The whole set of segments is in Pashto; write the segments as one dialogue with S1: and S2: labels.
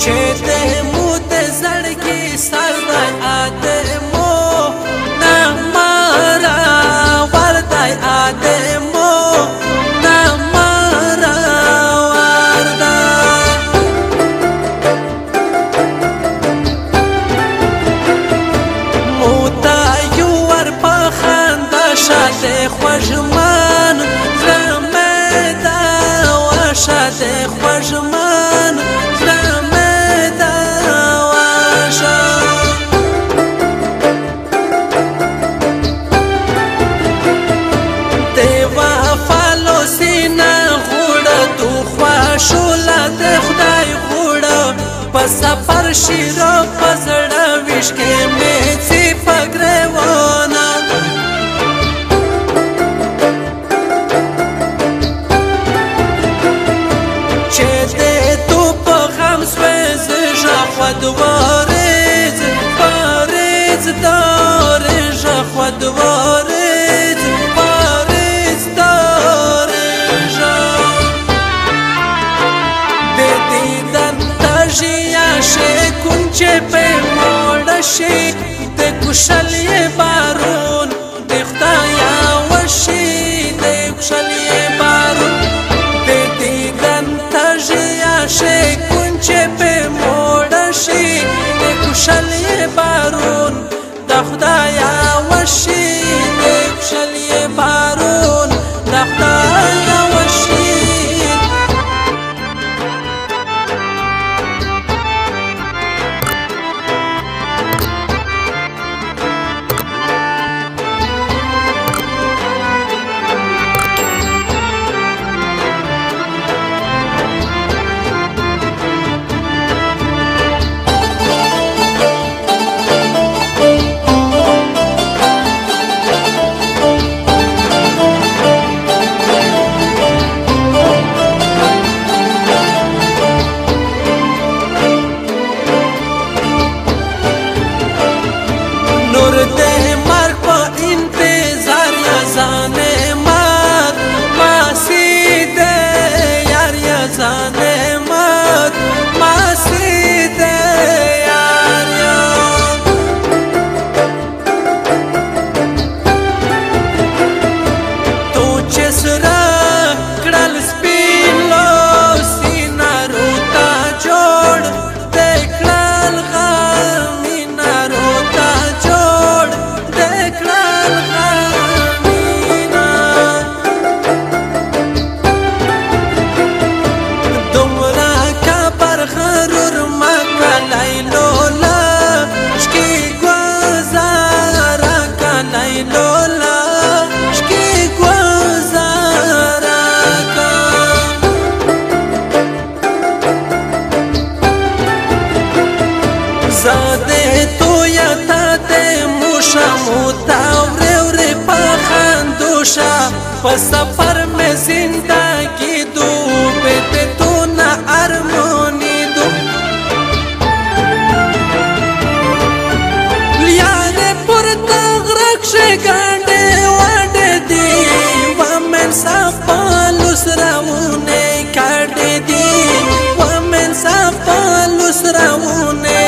S1: چې د مو د زړګي سر دی ادمو نه مارا ور دی ادمو نه مارا ور دی مو ته یو ور په خندا شاته خوږمن زړه مې دا وشاته خوږمن شولا د خدای غوړه په سفر شیرو په زړه ویش کې مې څه پګریوانه چې دې تو په غم سوځ ژغود وارز پارز دار ژغود وارز پارز دار چې په موړ شي د خوشالۍ بارون د خدایا وشي د خوشالۍ بارون د دیدن تجیا شي چې په موړ شي د خوشالۍ بارون د خدایا وشي د خوشالۍ بارون د خدایا وشي زاده تو یا تا ده موشا موتا وری پا خندوشا پا سفر میں زندگی دو بیتے تو نا ارمونی دو لیانے پر تغرق شگانڈے واڈے دی وامن ساپا لسراؤنے کاڑے دی وامن ساپا لسراؤنے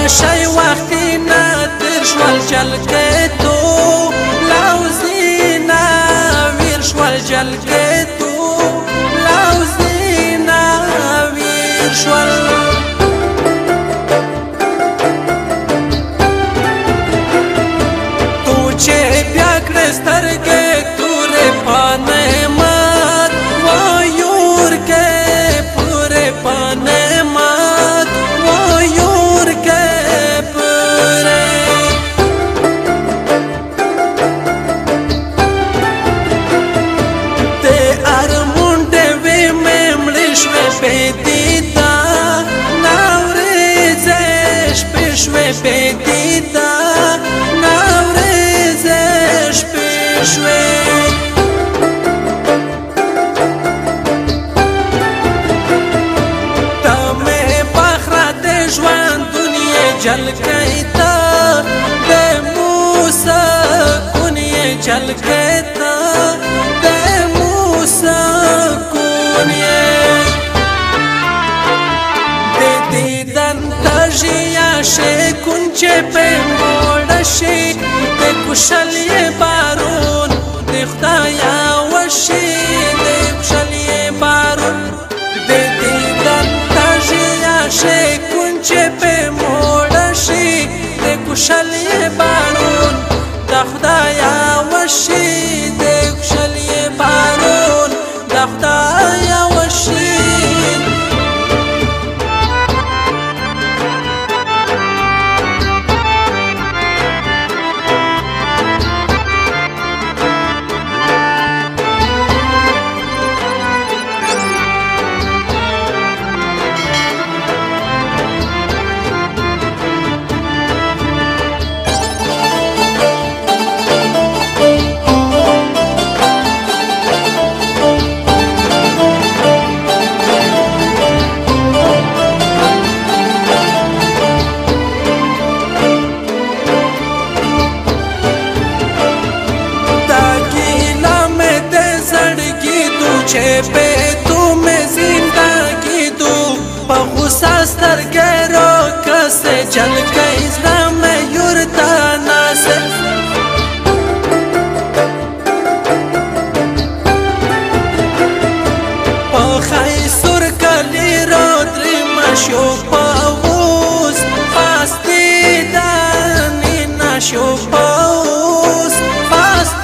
S1: شای وقتی ندر شوال جلگه تو لوزینا ویر شوال جلگه تو لوزینا ویر شوال تو چه بیا کرسترگه تو ره پانه ته د موسی کون د دیدن تجیا شي کون چې په موړ شي د کوشلې بارون د خدایا وشي د کوشلې بارون د دیدن تجیا شي کون چې په موړ شي د کوشلې بارون د خدایا وشي د کوشلې بارون د خدایا وشي چې په تو مې زندګي دو په غوسه سترګې راکسه چل کئ زړه مې یورتا ناسه په خیسور کلی را درې مشو په اوس پاستې دانې نشو په اوس پاستې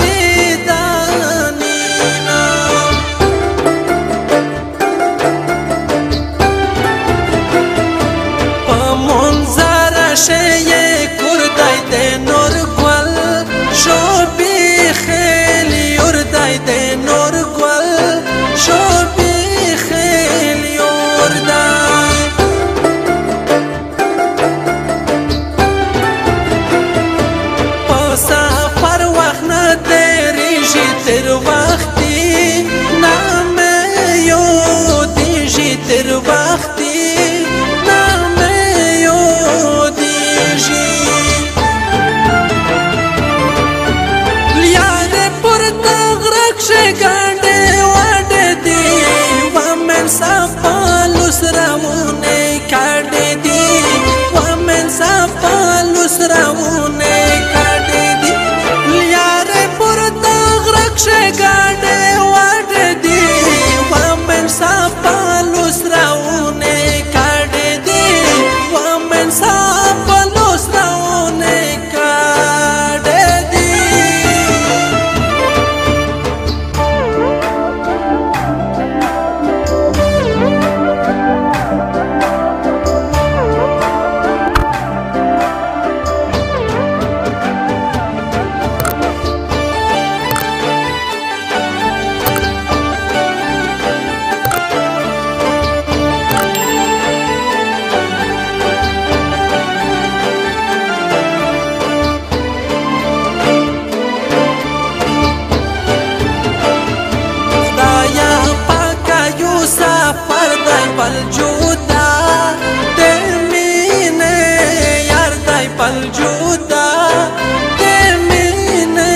S1: شیه کردای ده نور گل شو بی خیلی اردای ده نور گل شو بی خیلی اردای پاسا پر وقت ندریجی تر وقتی نامه یودیجی تر وقتی گاندے واڑے دی وامن ساپالو سرامونے کاڑے دی وامن ساپالو سرامونے کاڑے دی لیارے پر داغ رکش گاندے واڑے دی وامن ساپالو سرامونے کاڑے دی وامن ساپالو سرامونے کاڑے دی पलजूदा ते मीने यार दाई पलजूदा ते मीने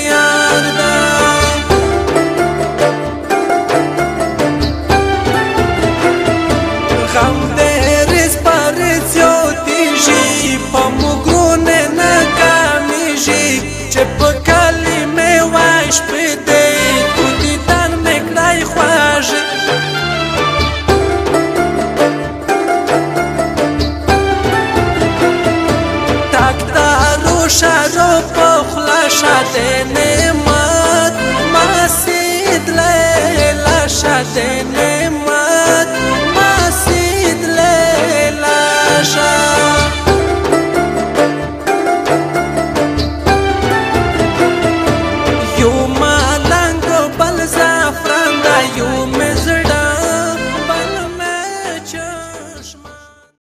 S1: यार दाई गम दे रिस परिcio diži pomugune na kamiži čep kalime vaš pide tudi dan me kraj hvaže شارو پخلا شده نماد مسید لیلا شده